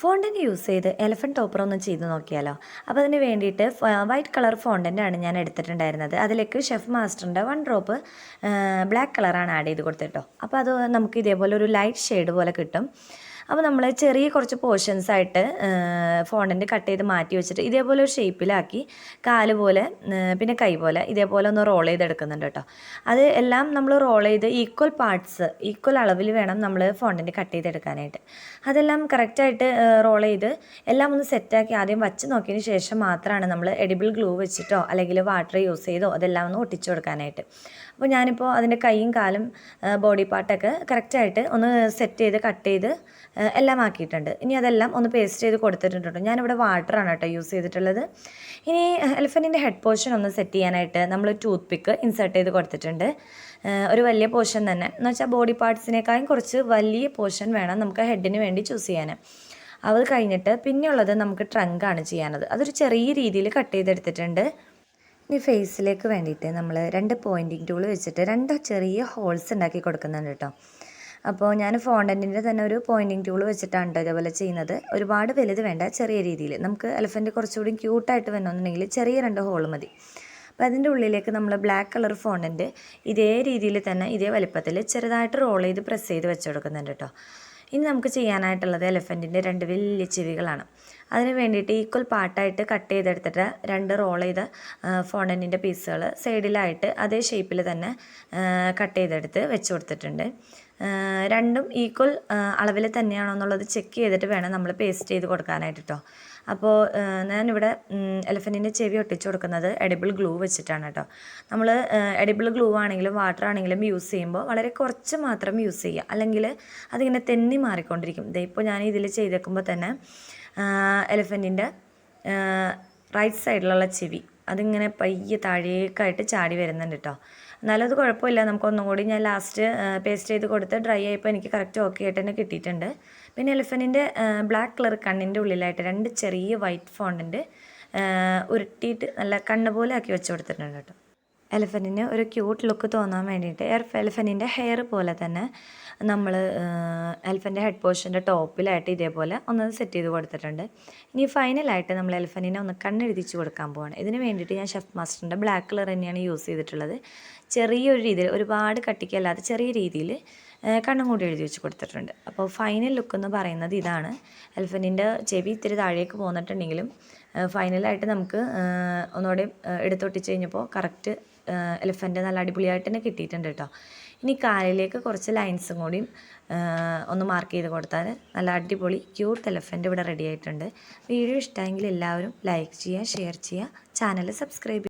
Fondant use ചെയ്ത് elephant topper ഒന്ന് ചെയ്ത് നോക്കിയാലോ. അപ്പോൾ അതിന് വേണ്ടിയിട്ട് വൈറ്റ് കളർ ഫോണ്ടൻ്റാണ് ഞാൻ എടുത്തിട്ടുണ്ടായിരുന്നത്. അതിലേക്ക് ഷെഫ് മാസ്റ്ററിൻ്റെ 1 ഡ്രോപ്പ് ബ്ലാക്ക് കളറാണ് ആഡ് ചെയ്ത് കൊടുത്തിട്ടോ. അപ്പോൾ അത് നമുക്ക് ഇതേപോലെ ഒരു ലൈറ്റ് ഷെയ്ഡ് പോലെ കിട്ടും. അപ്പോൾ നമ്മൾ ചെറിയ കുറച്ച് പോർഷൻസായിട്ട് ഫോണ്ടൻറ്റ് കട്ട് ചെയ്ത് മാറ്റി വെച്ചിട്ട് ഇതേപോലെ ഒരു ഷേപ്പിലാക്കി കാല് പോലെ പിന്നെ കൈ പോലെ ഇതേപോലെ ഒന്ന് റോൾ ചെയ്തെടുക്കുന്നുണ്ട് കേട്ടോ. അത് എല്ലാം നമ്മൾ റോൾ ചെയ്ത് ഈക്വൽ പാർട്സ് ഈക്വൽ അളവിൽ വേണം നമ്മൾ ഫോണ്ടൻറ്റ് കട്ട് ചെയ്തെടുക്കാനായിട്ട്. അതെല്ലാം കറക്റ്റായിട്ട് റോൾ ചെയ്ത് എല്ലാം ഒന്ന് സെറ്റാക്കി ആദ്യം വച്ച് നോക്കിയതിന് ശേഷം മാത്രമാണ് നമ്മൾ എഡിബിൾ ഗ്ലൂ വെച്ചിട്ടോ അല്ലെങ്കിൽ വാട്ടർ യൂസ് ചെയ്തോ അതെല്ലാം ഒന്ന് ഒട്ടിച്ചു കൊടുക്കാനായിട്ട്. അപ്പോൾ ഞാനിപ്പോൾ അതിൻ്റെ കൈയും കാലും ബോഡി പാർട്ടൊക്കെ കറക്റ്റായിട്ട് ഒന്ന് സെറ്റ് ചെയ്ത് കട്ട് ചെയ്ത് എല്ലാം ആക്കിയിട്ടുണ്ട്. ഇനി അതെല്ലാം ഒന്ന് പേസ്റ്റ് ചെയ്ത് കൊടുത്തിട്ടുണ്ട്. ഞാനിവിടെ വാട്ടറാണ് കേട്ടോ യൂസ് ചെയ്തിട്ടുള്ളത്. ഇനി എലിഫൻറ്റിൻ്റെ ഹെഡ് പോർഷൻ ഒന്ന് സെറ്റ് ചെയ്യാനായിട്ട് നമ്മൾ ടൂത്ത് പിക്ക് ഇൻസേർട്ട് ചെയ്ത് കൊടുത്തിട്ടുണ്ട്. ഒരു വലിയ പോർഷൻ തന്നെ എന്ന് വെച്ചാൽ ബോഡി പാർട്സിനേക്കാളും കുറച്ച് വലിയ പോർഷൻ വേണം നമുക്ക് ഹെഡിന് വേണ്ടി ചൂസ് ചെയ്യാൻ. അത് കഴിഞ്ഞിട്ട് പിന്നെയുള്ളത് നമുക്ക് ട്രങ്കാണ് ചെയ്യാനത്. അതൊരു ചെറിയ രീതിയിൽ കട്ട് ചെയ്തെടുത്തിട്ടുണ്ട്. ഇനി ഫേസിലേക്ക് വേണ്ടിയിട്ട് നമ്മൾ 2 പോയിൻറ്റിങ് ടൂൾ വെച്ചിട്ട് 2 ചെറിയ ഹോൾസ് ഉണ്ടാക്കി കൊടുക്കുന്നുണ്ട് കേട്ടോ. അപ്പോൾ ഞാൻ ഫോണ്ടൻറ്റിൻ്റെ തന്നെ ഒരു പോയിൻറ്റിങ് ടൂൾ വെച്ചിട്ടാണ് കേട്ടോ ഇതേപോലെ ചെയ്യുന്നത്. ഒരുപാട് വലുത് വേണ്ട, ചെറിയ രീതിയിൽ നമുക്ക് എലിഫൻറ്റ് കുറച്ചുകൂടി ക്യൂട്ടായിട്ട് വേണമെന്നുണ്ടെങ്കിൽ ചെറിയ 2 ഹോൾ മതി. അപ്പോൾ അതിൻ്റെ ഉള്ളിലേക്ക് നമ്മൾ ബ്ലാക്ക് കളർ ഫോണ്ടൻറ്റ് ഇതേ രീതിയിൽ തന്നെ ഇതേ വലിപ്പത്തിൽ ചെറുതായിട്ട് റോൾ ചെയ്ത് പ്രസ് ചെയ്ത് വെച്ച് കൊടുക്കുന്നുണ്ട് കേട്ടോ. ഇനി നമുക്ക് ചെയ്യാനായിട്ടുള്ളത് എലിഫൻറ്റിൻ്റെ 2 വലിയ ചെവികളാണ്. അതിന് വേണ്ടിയിട്ട് ഈക്വൽ പാർട്ടായിട്ട് കട്ട് ചെയ്തെടുത്തിട്ട് 2 റോൾ ചെയ്ത ഫോണ്ടൻറ്റിൻ്റെ പീസുകൾ സൈഡിലായിട്ട് അതേ ഷേപ്പിൽ തന്നെ കട്ട് ചെയ്തെടുത്ത് വെച്ച് കൊടുത്തിട്ടുണ്ട്. രണ്ടും ഈക്വൽ അളവിൽ തന്നെയാണോ എന്നുള്ളത് ചെക്ക് ചെയ്തിട്ട് വേണം നമ്മൾ പേസ്റ്റ് ചെയ്ത് കൊടുക്കാനായിട്ട് കേട്ടോ. അപ്പോൾ ഞാനിവിടെ എലിഫൻറ്റിൻ്റെ ചെവി ഒട്ടിച്ച് കൊടുക്കുന്നത് എഡിബിൾ ഗ്ലൂ വെച്ചിട്ടാണ് കേട്ടോ. നമ്മൾ എഡിബിൾ ഗ്ലൂ ആണെങ്കിലും വാട്ടർ ആണെങ്കിലും യൂസ് ചെയ്യുമ്പോൾ വളരെ കുറച്ച് മാത്രം യൂസ് ചെയ്യുക, അല്ലെങ്കിൽ അതിങ്ങനെ തെന്നി മാറിക്കൊണ്ടിരിക്കും. ഇപ്പോൾ ഞാൻ ഇതിൽ ചെയ്തേക്കുമ്പോൾ തന്നെ എലിഫൻറ്റിൻ്റെ റൈറ്റ് സൈഡിലുള്ള ചെവി അതിങ്ങനെ പയ്യെ താഴേക്കായിട്ട് ചാടി വരുന്നുണ്ട് കേട്ടോ. എന്നാലും അത് കുഴപ്പമില്ല, നമുക്കൊന്നും കൂടി ഞാൻ ലാസ്റ്റ് പേസ്റ്റ് ചെയ്ത് കൊടുത്ത് ഡ്രൈ ആയപ്പോൾ എനിക്ക് കറക്റ്റ് ഓക്കെ ആയിട്ട് തന്നെ കിട്ടിയിട്ടുണ്ട്. പിന്നെ എലിഫൻറ്റിൻ്റെ ബ്ലാക്ക് കളർ കണ്ണിൻ്റെ ഉള്ളിലായിട്ട് 2 ചെറിയ വൈറ്റ് ഫോണ്ടൻറ്റ് ഉരുട്ടിയിട്ട് നല്ല കണ്ണ് പോലെ ആക്കി വെച്ച് കൊടുത്തിട്ടുണ്ട് കേട്ടോ. എലിഫൻറ്റിന് ഒരു ക്യൂട്ട് ലുക്ക് തോന്നാൻ വേണ്ടിയിട്ട് എലിഫൻറ്റിൻ്റെ ഹെയർ പോലെ തന്നെ നമ്മൾ എലിഫൻറ്റ് ഹെഡ് പോർഷൻ്റെ ടോപ്പിലായിട്ട് ഇതേപോലെ ഒന്ന് സെറ്റ് ചെയ്ത് കൊടുത്തിട്ടുണ്ട്. ഇനി ഫൈനലായിട്ട് നമ്മൾ എലിഫൻറ്റിനെ ഒന്ന് കണ്ണെഴുതിച്ച് കൊടുക്കാൻ പോവാണ്. ഇതിന് വേണ്ടിയിട്ട് ഞാൻ ഷെഫ് മാസ്റ്ററിൻ്റെ ബ്ലാക്ക് കളർ തന്നെയാണ് യൂസ് ചെയ്തിട്ടുള്ളത്. ചെറിയൊരു രീതിയിൽ, ഒരുപാട് കട്ടിക്കല്ലാതെ ചെറിയ രീതിയിൽ കണ്ണും കൂടി എഴുതി വെച്ച് കൊടുത്തിട്ടുണ്ട്. അപ്പോൾ ഫൈനൽ ലുക്ക് എന്ന് പറയുന്നത് ഇതാണ്. എലിഫൻറ്റിൻ്റെ ചെവി ഇത്തിരി താഴേക്ക് പോന്നിട്ടുണ്ടെങ്കിലും ഫൈനലായിട്ട് നമുക്ക് ഒന്നുകൂടെ എടുത്തൊട്ടിച്ച് കഴിഞ്ഞപ്പോൾ കറക്റ്റ് എലിഫൻറ്റ് നല്ല അടിപൊളിയായിട്ട് തന്നെ കിട്ടിയിട്ടുണ്ട് കേട്ടോ. ഇനി കാലിലേക്ക് കുറച്ച് ലൈൻസും കൂടിയും ഒന്ന് മാർക്ക് ചെയ്ത് കൊടുത്താൽ നല്ല അടിപൊളി ക്യൂട്ട് എലിഫൻറ്റ് ഇവിടെ റെഡി ആയിട്ടുണ്ട്. വീഡിയോ ഇഷ്ടമെങ്കിൽ എല്ലാവരും ലൈക്ക് ചെയ്യുക, ഷെയർ ചെയ്യുക, ചാനൽ സബ്സ്ക്രൈബ് ചെയ്യുക.